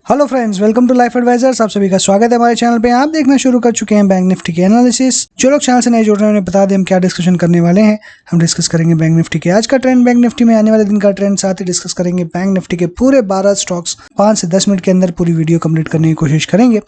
Hello friends, welcome to life advisors. आप सभी का स्वागत है हमारे चैनल पे। आप देखना शुरू कर चुके हैं बैंक निफ्टी के एनालिसिस। जो लोग चैनल से नए जुड़ रहे हैं उन्हें बता दें हम क्या डिस्कशन करने वाले हैं। हम डिस्कस करेंगे बैंक निफ्टी के आज का ट्रेंड, बैंक निफ्टी में आने वाले दिन का ट्रेंड, साथ ही डिस्कस करेंगे बैंक निफ्टी के पूरे 12 स्टॉक्स। 5 से 10 मिनट के अंदर पूरी वीडियो कंप्लीट करने की कोशिश करेंगे।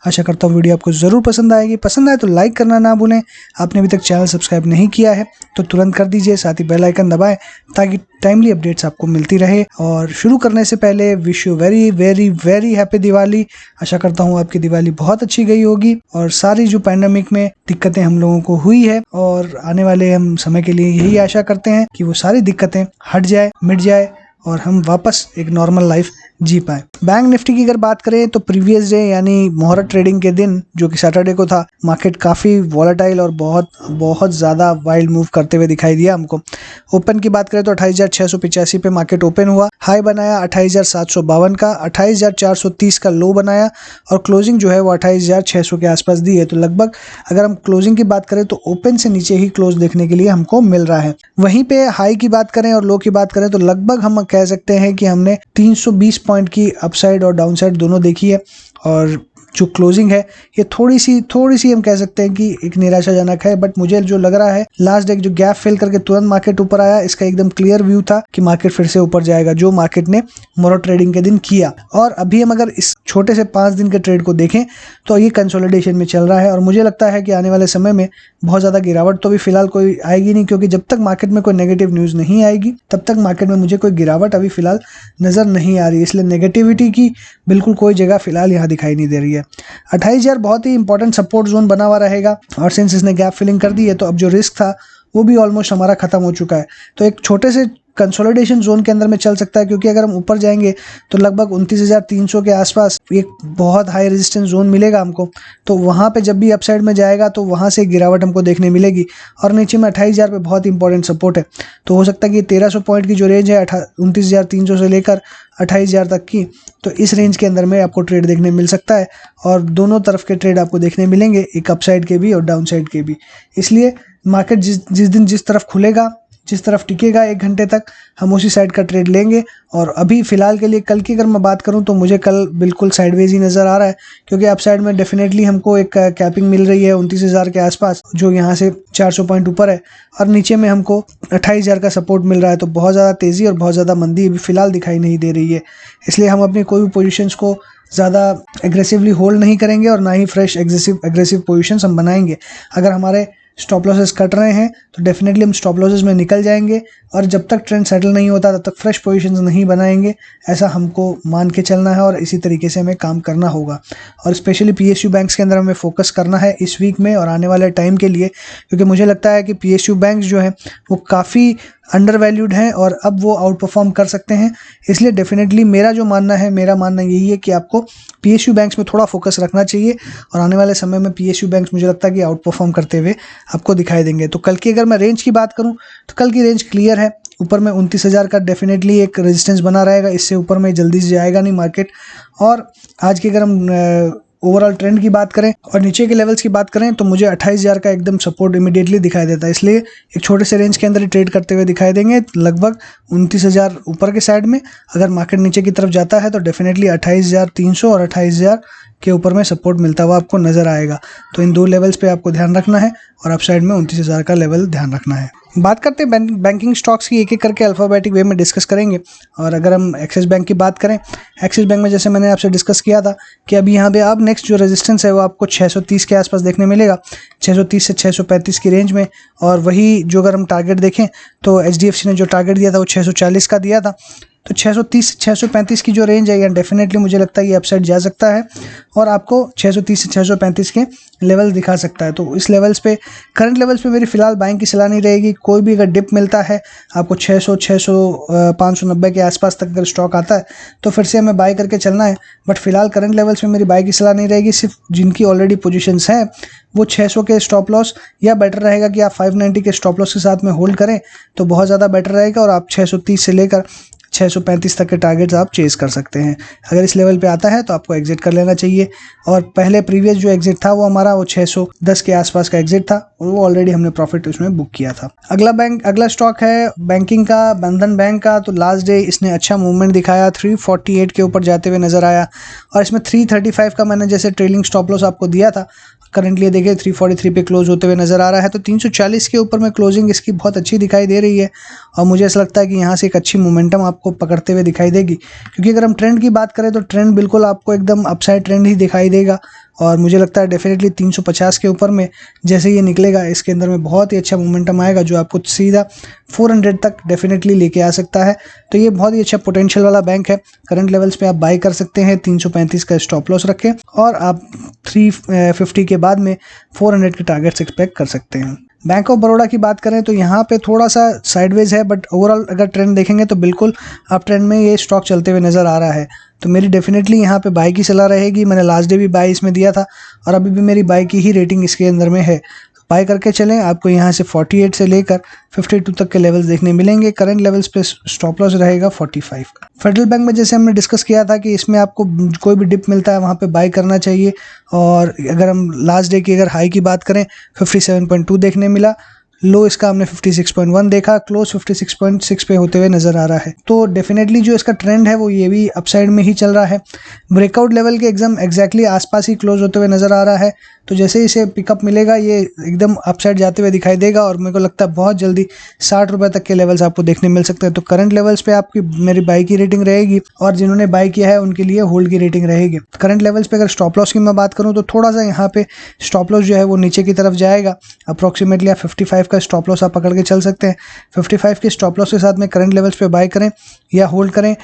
आशा करता हूँ वीडियो आपको जरूर पसंद आएगी। पसंद आए तो लाइक करना ना भूलें। आपने अभी तक चैनल सब्सक्राइब नहीं किया है तो तुरंत कर दीजिए, साथ ही बेल आइकन दबाएं ताकि टाइमली अपडेट्स आपको मिलती रहे। और शुरू करने से पहले wish you very very very happy Diwali. आशा करता हूँ आपकी दिवाली बहुत अच्छी गई होगी और सारी जो पैंडेमिक में दिक्कतें हम लोगों को हुई है और आने वाले हम समय के लिए यही आशा करते हैं कि वो सारी दिक्कतें हट जाए, मिट जाए और हम वापस एक नॉर्मल लाइफ जी पाए। बैंक निफ्टी की अगर बात करें तो प्रीवियस डे यानी मुहर्रम ट्रेडिंग के दिन जो कि सैटरडे को था, मार्केट काफ़ी वॉलेटाइल और बहुत ज़्यादा वाइल्ड मूव करते हुए दिखाई दिया हमको। ओपन की बात करें तो 28,685 पे मार्केट ओपन हुआ, हाई बनाया 28,752 का, 28,430 का लो बनाया और क्लोजिंग जो है वो 28,600 के आसपास दी है। तो लगभग अगर हम क्लोजिंग की बात करें तो ओपन से नीचे ही क्लोज देखने के लिए हमको मिल रहा है। वहीं पे हाई की बात करें और लो की बात करें तो लगभग हम कह सकते हैं कि हमने 320 पॉइंट की अपसाइड और डाउनसाइड दोनों देखी है। और जो क्लोजिंग है ये थोड़ी सी हम कह सकते हैं कि एक निराशाजनक है। बट मुझे जो लग रहा है लास्ट डे जो गैप फिल करके तुरंत मार्केट ऊपर आया, इसका एकदम क्लियर व्यू था कि मार्केट फिर से ऊपर जाएगा, जो मार्केट ने मुहर्रम ट्रेडिंग के दिन किया। और अभी हम अगर इस छोटे से 5 दिन के ट्रेड को देखें तो ये कंसोलिडेशन में चल रहा है और मुझे लगता है कि आने वाले समय में बहुत ज़्यादा गिरावट तो भी फिलहाल कोई आएगी नहीं, क्योंकि जब तक मार्केट में कोई नेगेटिव न्यूज़ नहीं आएगी तब तक मार्केट में मुझे कोई गिरावट अभी फिलहाल नज़र नहीं आ रही। इसलिए नेगेटिविटी की बिल्कुल कोई जगह फिलहाल यहाँ दिखाई नहीं दे रही है। 28,000 बहुत ही इंपॉर्टेंट सपोर्ट जोन बना हुआ रहेगा और सिंस इसने गैप फिलिंग कर दी है तो अब जो रिस्क था वो भी ऑलमोस्ट हमारा खत्म हो चुका है। तो एक छोटे से कंसोलिडेशन जोन के अंदर में चल सकता है, क्योंकि अगर हम ऊपर जाएंगे तो लगभग 29,300 के आसपास एक बहुत हाई रेजिस्टेंस जोन मिलेगा हमको। तो वहाँ पे जब भी अपसाइड में जाएगा तो वहाँ से गिरावट हमको देखने मिलेगी और नीचे में 28,000 पे बहुत इंपॉर्टेंट सपोर्ट है। तो हो सकता है कि 1300 पॉइंट की जो रेंज है 29,300 से लेकर 28,000 तक की, तो इस रेंज के अंदर में आपको ट्रेड देखने मिल सकता है और दोनों तरफ के ट्रेड आपको देखने मिलेंगे, एक अपसाइड के भी और डाउनसाइड के भी। इसलिए मार्केट जिस दिन जिस तरफ खुलेगा, जिस तरफ टिकेगा 1 घंटे तक, हम उसी साइड का ट्रेड लेंगे। और अभी फिलहाल के लिए कल की अगर मैं बात करूं तो मुझे कल बिल्कुल साइडवेज ही नज़र आ रहा है, क्योंकि अप साइड में डेफिनेटली हमको एक कैपिंग मिल रही है 29,000 के आसपास, जो यहां से 400 पॉइंट ऊपर है और नीचे में हमको 28,000 का सपोर्ट मिल रहा है। तो बहुत ज़्यादा तेज़ी और बहुत ज़्यादा मंदी अभी फिलहाल दिखाई नहीं दे रही है। इसलिए हम अपनी कोई भी पोजिशंस को ज़्यादा एग्रेसिवली होल्ड नहीं करेंगे और ना ही फ्रेश एग्रेसिव पोजिशंस हम बनाएंगे। अगर हमारे स्टॉप लॉसेस कट रहे हैं तो डेफिनेटली हम स्टॉप लॉसेस में निकल जाएंगे और जब तक ट्रेंड सेटल नहीं होता तब तक फ्रेश पोजीशंस नहीं बनाएंगे। ऐसा हमको मान के चलना है और इसी तरीके से हमें काम करना होगा। और स्पेशली पीएसयू बैंक्स के अंदर हमें फोकस करना है इस वीक में और आने वाले टाइम के लिए, क्योंकि मुझे लगता है कि पीएसयू बैंक्स जो है वो काफ़ी अंडर वैल्यूड हैं और अब वो आउट परफॉर्म कर सकते हैं। इसलिए डेफिनेटली मेरा मानना यही है कि आपको पीएसयू बैंक्स में थोड़ा फोकस रखना चाहिए और आने वाले समय में पीएसयू बैंक्स मुझे लगता है कि आउट परफॉर्म करते हुए आपको दिखाई देंगे। तो कल की अगर मैं रेंज की बात करूं तो कल की रेंज क्लियर है। ऊपर में 29,000 का डेफिनेटली एक रेजिस्टेंस बना रहेगा, इससे ऊपर में जल्दी से जाएगा नहीं मार्केट। और आज की अगर हम ओवरऑल ट्रेंड की बात करें और नीचे के लेवल्स की बात करें तो मुझे 28,000 का एकदम सपोर्ट इमीडिएटली दिखाई देता है। इसलिए एक छोटे से रेंज के अंदर ही ट्रेड करते हुए दिखाई देंगे। लगभग 29,000 ऊपर के साइड में अगर मार्केट नीचे की तरफ जाता है तो डेफिनेटली 28,300 और 28,000 के ऊपर में सपोर्ट मिलता हुआ आपको नजर आएगा। तो इन दो लेवल्स पे आपको ध्यान रखना है और अपसाइड में 29,000 का लेवल ध्यान रखना है। बात करते हैं बैंकिंग स्टॉक्स की, एक एक करके अल्फ़ाबेटिक वे में डिस्कस करेंगे। और अगर हम एक्सिस बैंक की बात करें, एक्सिस बैंक में जैसे मैंने आपसे डिस्कस किया था कि अभी यहाँ पे अब नेक्स्ट जो रेजिस्टेंस है वो आपको 630 के आसपास देखने मिलेगा, 630 से 635 की रेंज में। और वही जो अगर हम टारगेट देखें तो एचडीएफसी ने जो टारगेट दिया था वो 640 का दिया था। तो 630 से 635 की जो रेंज है ये डेफिनेटली मुझे लगता है ये अपसाइड जा सकता है और आपको 630 से 635 के लेवल दिखा सकता है। तो इस लेवल्स पे, करंट लेवल्स पे मेरी फिलहाल बाइंग की सलाह नहीं रहेगी। कोई भी अगर डिप मिलता है आपको 590 के आसपास तक अगर स्टॉक आता है तो फिर से हमें बाय करके चलना है। बट फिलहाल करंट लेवल्स में मेरी बाय की सलाह नहीं रहेगी। सिर्फ जिनकी ऑलरेडी पोजीशंस हैं वो 600 के स्टॉप लॉस, या बेटर रहेगा कि आप 590 के स्टॉप लॉस के साथ में होल्ड करें तो बहुत ज़्यादा बेटर रहेगा और आप 630 से लेकर 635 तक के टारगेट्स आप चेज कर सकते हैं। अगर इस लेवल पे आता है तो आपको एग्जिट कर लेना चाहिए। और पहले प्रीवियस जो एग्जिट था वो हमारा वो 610 के आसपास का एग्जिट था और वो ऑलरेडी हमने प्रॉफिट उसमें बुक किया था। अगला स्टॉक है बैंकिंग का, बंधन बैंक का। तो लास्ट डे इसने अच्छा मूवमेंट दिखाया, 348 के ऊपर जाते हुए नजर आया और इसमें 335 का मैंने जैसे ट्रेलिंग स्टॉप लॉस आपको दिया था, करंटली देखिए 343 पे क्लोज होते हुए नजर आ रहा है। तो 340 के ऊपर में क्लोजिंग इसकी बहुत अच्छी दिखाई दे रही है और मुझे ऐसा लगता है कि यहाँ से एक अच्छी मोमेंटम आपको पकड़ते हुए दिखाई देगी, क्योंकि अगर हम ट्रेंड की बात करें तो ट्रेंड बिल्कुल आपको एकदम अपसाइड ट्रेंड ही दिखाई देगा और मुझे लगता है डेफिनेटली 350 के ऊपर में जैसे ये निकलेगा इसके अंदर में बहुत ही अच्छा मोमेंटम आएगा जो आपको सीधा 400 तक डेफिनेटली लेके आ सकता है। तो ये बहुत ही अच्छा पोटेंशियल वाला बैंक है। करंट लेवल्स पे आप बाय कर सकते हैं, 335 का स्टॉप लॉस रखें और आप 350 के बाद में 400 के टारगेट्स एक्सपेक्ट कर सकते हैं। बैंक ऑफ बड़ौदा की बात करें तो यहाँ पे थोड़ा सा साइडवेज है, बट ओवरऑल अगर ट्रेंड देखेंगे तो बिल्कुल आप ट्रेंड में ये स्टॉक चलते हुए नज़र आ रहा है। तो मेरी डेफिनेटली यहाँ पे बाय की सलाह रहेगी। मैंने लास्ट डे भी बाय इसमें दिया था और अभी भी मेरी बाय की ही रेटिंग इसके अंदर में है। बाय करके चलें, आपको यहाँ से 48 से लेकर 52 तक के लेवल्स देखने मिलेंगे। करंट लेवल्स पे स्टॉप लॉस रहेगा 45 का। फेडरल बैंक में जैसे हमने डिस्कस किया था कि इसमें आपको कोई भी डिप मिलता है वहाँ पे बाय करना चाहिए। और अगर हम लास्ट डे की अगर हाई की बात करें 57.2 देखने मिला, लो इसका हमने 56.1 देखा, क्लोज 56.6 पे होते हुए नजर आ रहा है। तो डेफिनेटली जो इसका ट्रेंड है वो ये भी अपसाइड में ही चल रहा है। ब्रेकआउट लेवल के एकदम एग्जैक्टली आसपास ही क्लोज होते हुए नजर आ रहा है। तो जैसे ही इसे पिकअप मिलेगा ये एकदम अपसाइड जाते हुए दिखाई देगा और मेरे को लगता है बहुत जल्दी 60 रुपए तक के लेवल्स आपको देखने मिल सकते हैं। तो करंट लेवल्स पे आपकी मेरी बाई की रेटिंग रहेगी और जिन्होंने बाई किया है उनके लिए होल्ड की रेटिंग रहेगी। करंट लेवल्स पे अगर स्टॉप लॉस की मैं बात करूं तो थोड़ा सा यहाँ पे स्टॉप लॉस जो है वो नीचे की तरफ जाएगा। अप्रोक्सीमेटली आप 55 का स्टॉप लॉस आप पकड़ के चल सकते हैं। 55 के स्टॉप लॉस के साथ में करंट लेवल्स पे बाय करें या होल्ड करें।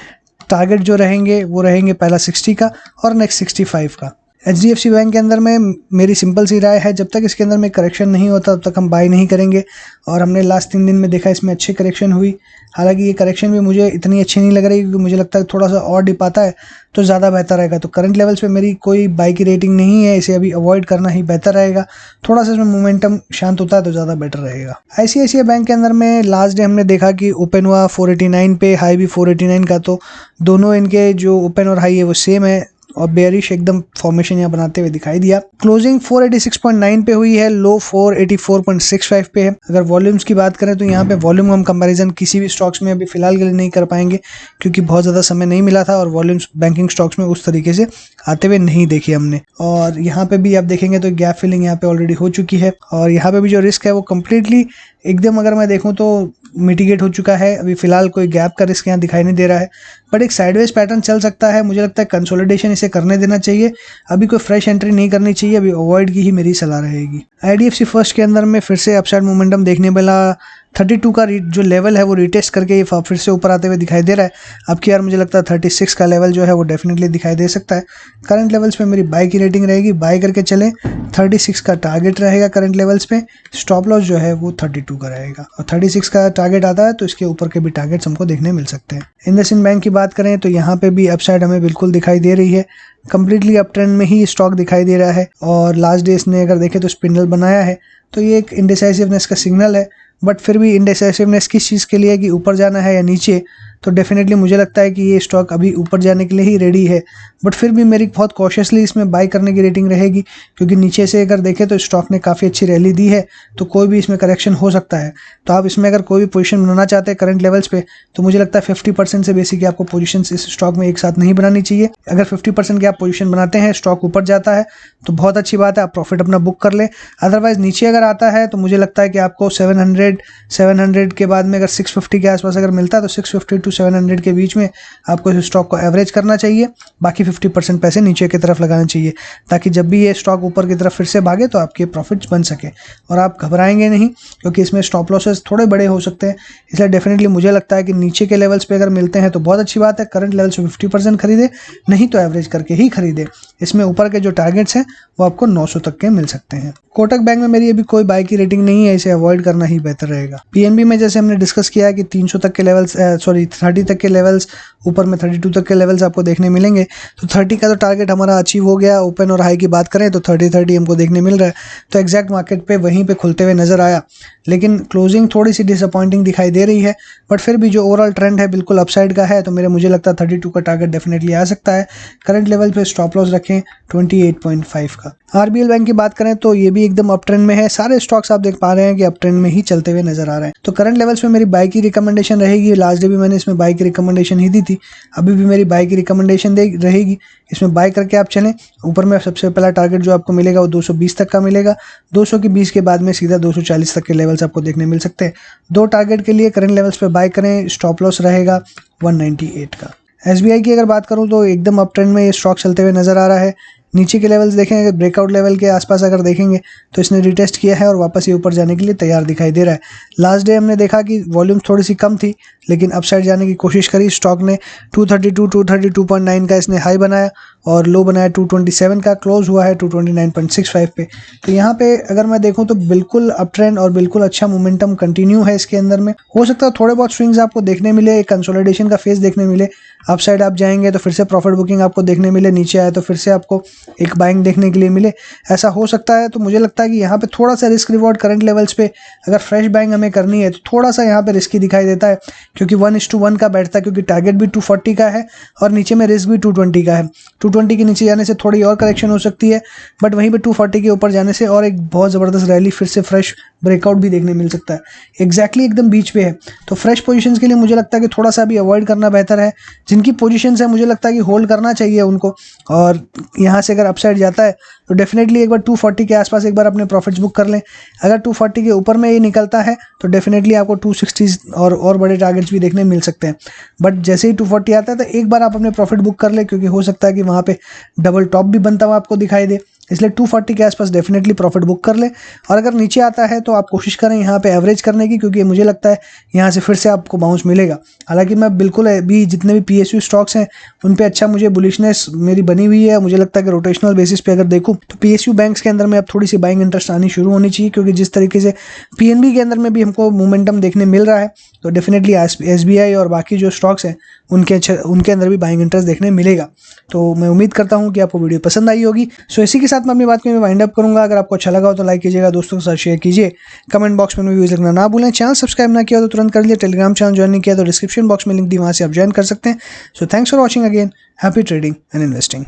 टारगेट जो रहेंगे वो रहेंगे पहला 60 का और नेक्स्ट 65 का। HDFC बैंक के अंदर में मेरी सिंपल सी राय है, जब तक इसके अंदर में करेक्शन नहीं होता तब तक हम बाय नहीं करेंगे। और हमने लास्ट 3 दिन में देखा इसमें अच्छी करेक्शन हुई। हालांकि ये करेक्शन भी मुझे इतनी अच्छी नहीं लग रही, क्योंकि मुझे लगता है थोड़ा सा और डिप आता है तो ज़्यादा बेहतर रहेगा। तो करंट लेवल्स पे मेरी कोई बाय की रेटिंग नहीं है, इसे अभी अवॉइड करना ही बेहतर रहेगा। थोड़ा सा इसमें मोमेंटम शांत होता है तो ज़्यादा बेटर रहेगा। ICICI बैंक के अंदर में लास्ट डे हमने देखा कि ओपन हुआ 489 पे, हाई भी 489 का। तो दोनों इनके जो ओपन और हाई है वो सेम है और बेयरिश एकदम फॉर्मेशन यहाँ बनाते हुए दिखाई दिया। क्लोजिंग 486.9 पे हुई है, लो 484.65 पे है। अगर वॉल्यूम्स की बात करें तो यहाँ पे वॉल्यूम हम कंपैरिजन किसी भी स्टॉक्स में अभी फिलहाल के लिए नहीं कर पाएंगे, क्योंकि बहुत ज़्यादा समय नहीं मिला था और वॉल्यूम्स बैंकिंग स्टॉक्स में उस तरीके से आते हुए नहीं देखे हमने। और यहाँ पे भी आप देखेंगे तो गैप फिलिंग यहाँ पे ऑलरेडी हो चुकी है और यहाँ पे भी जो रिस्क है वो कम्प्लीटली एकदम अगर मैं देखूँ तो मिटिगेट हो चुका है। अभी फिलहाल कोई गैप का रिस्क यहाँ दिखाई नहीं दे रहा है, बट एक साइडवेज पैटर्न चल सकता है। मुझे लगता है कंसोलिडेशन इसे करने देना चाहिए, अभी कोई फ्रेश एंट्री नहीं करनी चाहिए, अभी अवॉइड की ही मेरी सलाह रहेगी। IDFC फर्स्ट के अंदर में फिर से अपसाइड मोमेंटम देखने मिला। 32 का जो लेवल है वो रिटेस्ट करके ये फिर से ऊपर आते हुए दिखाई दे रहा है। अब की बार मुझे लगता है 36 का लेवल जो है वो डेफिनेटली दिखाई दे सकता है। करंट लेवल्स पे मेरी बाय की रेटिंग रहेगी, बाय करके चलें। 36 का टारगेट रहेगा करंट लेवल्स पे, स्टॉप लॉस जो है वो 32 का रहेगा और 36 का टारगेट आता है तो इसके ऊपर के भी टारगेट्स हमको देखने मिल सकते हैं। इंडसइंड बैंक की बात करें तो यहाँ पे भी अपसाइड हमें बिल्कुल दिखाई दे रही है, कंप्लीटली अप ट्रेंड में ही स्टॉक दिखाई दे रहा है और लास्ट डे इसने अगर देखें तो स्पिंडल बनाया है, तो ये एक इंडिसाइसिवनेस का सिग्नल है। बट फिर भी इंडिसाइसिवनेस किस चीज़ के लिए कि ऊपर जाना है या नीचे, तो डेफिनेटली मुझे लगता है कि ये स्टॉक अभी ऊपर जाने के लिए ही रेडी है। बट फिर भी मेरी बहुत कॉशियसली इसमें बाय करने की रेटिंग रहेगी, क्योंकि नीचे से अगर देखें तो स्टॉक ने काफ़ी अच्छी रैली दी है, तो कोई भी इसमें करेक्शन हो सकता है। तो आप इसमें अगर कोई भी पोजीशन बनाना चाहते हैं करंट लेवल्स पे, तो मुझे लगता है 50% से बेसिक आपको पोजीशन इस स्टॉक में एक साथ नहीं बनानी चाहिए। अगर 50% की आप पोजीशन बनाते हैं, स्टॉक ऊपर जाता है तो बहुत अच्छी बात है, आप प्रॉफिट अपना बुक कर लें। अदरवाइज नीचे अगर आता है तो मुझे लगता है कि आपको 700 के बाद में अगर 650 के आसपास अगर मिलता है तो 650 to 700 के बीच में आपको इस स्टॉक को एवरेज करना चाहिए। बाकी 50% पैसे नीचे की तरफ लगाना चाहिए, ताकि जब भी ये स्टॉक ऊपर की तरफ फिर से भागे तो आपके प्रॉफिट्स बन सके और आप घबराएंगे नहीं, क्योंकि इसमें स्टॉप लॉसेस थोड़े बड़े हो सकते हैं। इसलिए डेफिनेटली मुझे लगता है कि नीचे के लेवल्स पे अगर मिलते हैं तो बहुत अच्छी बात है, करंट लेवल से 50% खरीदे, नहीं तो एवरेज करके ही खरीदे। इसमें ऊपर के जो टारगेट्स हैं वो आपको 900 तक के मिल सकते हैं। कोटक बैंक में मेरी अभी कोई बाय की रेटिंग नहीं है, इसे अवॉइड करना ही बेहतर रहेगा। PNB में जैसे हमने डिस्कस किया कि 300 तक के लेवल्स 30 तक के लेवल्स ऊपर में 32 तक के लेवल्स आपको देखने मिलेंगे। तो 30 का तो टारगेट हमारा अचीव हो गया। ओपन और हाई की बात करें तो 30 हमको देखने मिल रहा है। तो एग्जैक्ट मार्केट पे वहीं पे खुलते हुए नजर आया, लेकिन क्लोजिंग थोड़ी सी डिसअपॉइंटिंग दिखाई दे रही है। बट फिर भी जो ओवरऑल ट्रेंड है बिल्कुल अपसाइड का है, तो मुझे लगता है 32 का टारगेट डेफिनेटली आ सकता है। करंट लेवल पे स्टॉप लॉस रखें 28.5 का। आरबीएल बैंक की बात करें तो ये भी एकदम अप ट्रेंड में है। सारे स्टॉक्स आप देख पा रहे हैं कि अप ट्रेंड में ही चलते हुए नजर आ रहे हैं। तो करंट लेवल्स में मेरी बाई की रिकमेंडेशन रहेगी। लास्ट डे भी मैंने इसमें बाई की रिकमेंडेशन ही दी थी, अभी भी मेरी बाई की रिकमेंडेशन रहेगी। इसमें बाय करके आप चलें। ऊपर में सबसे पहला टारगेट जो आपको मिलेगा वो 220 तक का मिलेगा। 200 की 20 के बाद में सीधा 240 तक के लेवल्स आपको देखने मिल सकते हैं। दो टारगेट के लिए करंट लेवल्स पे बाय करें। स्टॉप लॉस रहेगा 198 का। एसबीआई की अगर बात करूं तो एकदम अप ट्रेंड में ये स्टॉक चलते हुए नजर आ रहा है। नीचे के लेवल्स देखें, ब्रेकआउट लेवल के आसपास अगर देखेंगे तो इसने रिटेस्ट किया है और वापस ये ऊपर जाने के लिए तैयार दिखाई दे रहा है। लास्ट डे हमने देखा कि वॉल्यूम थोड़ी सी कम थी, लेकिन अपसाइड जाने की कोशिश करी स्टॉक ने। 232.9 का इसने हाई बनाया और लो बनाया 227 का। क्लोज हुआ है 229.65 पे। तो यहाँ पे अगर मैं देखूँ तो बिल्कुल अप ट्रेंड और बिल्कुल अच्छा मोमेंटम कंटिन्यू है इसके अंदर में। हो सकता है थोड़े बहुत स्विंग्स आपको देखने मिले, एक कंसोलिडेशन का फेज देखने मिले। अपसाइड आप जाएंगे तो फिर से प्रॉफिट बुकिंग आपको देखने मिले, नीचे आए तो फिर से आपको एक बाइंग देखने के लिए मिले, ऐसा हो सकता है। तो मुझे लगता है कि यहाँ पे थोड़ा सा रिस्क रिवॉर्ड करंट लेवल्स पे अगर फ्रेश बाइंग हमें करनी है तो थोड़ा सा यहाँ पे रिस्की दिखाई देता है, क्योंकि 1:1 का बैठता है, क्योंकि टारगेट भी 240 का है और नीचे में रिस्क भी 220 का है। 220 के नीचे जाने से थोड़ी और करेक्शन हो सकती है, बट वहीं पे 240 के ऊपर जाने से और एक बहुत ज़बरदस्त रैली फिर से फ्रेश ब्रेकआउट भी देखने मिल सकता है। एग्जैक्टली एकदम बीच पे है। तो फ्रेश पोजीशंस के लिए मुझे लगता है कि थोड़ा सा भी अवॉइड करना बेहतर है। जिनकी पोजीशंस है मुझे लगता है कि होल्ड करना चाहिए उनको, और यहाँ से अगर अपसाइड जाता है तो डेफिनेटली एक बार 240 के आसपास एक बार अपने प्रॉफिट्स बुक कर लें। अगर 240 के ऊपर में ये निकलता है तो डेफिनेटली आपको 260 और बड़े टारगेट्स भी देखने मिल सकते हैं। बट जैसे ही 240 आता है तो एक बार आप अपने प्रॉफिट बुक कर लें, क्योंकि हो सकता है कि वहाँ पे डबल टॉप भी बनता हुआ आपको दिखाई दे। इसलिए 240 के आसपास डेफिनेटली प्रॉफिट बुक कर लें। और अगर नीचे आता है तो आप कोशिश करें यहाँ पे एवरेज करने की, क्योंकि मुझे लगता है यहाँ से फिर से आपको बाउंस मिलेगा। हालांकि मैं बिल्कुल भी जितने भी पीएसयू स्टॉक्स हैं उन पे अच्छा मुझे बुलिशनेस मेरी बनी हुई है। मुझे लगता है कि रोटेशनल बेसिस पे अगर देखूँ तो पीएसयू बैंक्स के अंदर में अब थोड़ी सी बाइंग इंटरेस्ट आनी शुरू होनी चाहिए, क्योंकि जिस तरीके से पीएनबी के अंदर में भी हमको मोमेंटम देखने मिल रहा है, तो डेफिनेटली एसबीआई और बाकी जो स्टॉक्स हैं उनके अंदर भी बाइंग इंटरेस्ट देखने मिलेगा। तो मैं उम्मीद करता हूँ कि आपको वीडियो पसंद आई होगी। सो इसी के साथ मैं अपनी बात को वाइंड अप करूँगा। अगर आपको अच्छा लगा हो तो लाइक कीजिएगा, दोस्तों के साथ शेयर कीजिए, कमेंट बॉक्स में व्यूज लिखना ना भूलें। चैनल सब्सक्राइब ना किया तो तुरंत कर लीजिए। टेलीग्राम चैनल ज्वाइन नहीं किया तो डिस्क्रिप्शन बॉक्स में लिंक दी, वहाँ से आप ज्वाइन कर सकते हैं। So thanks for watching again. Happy trading and investing.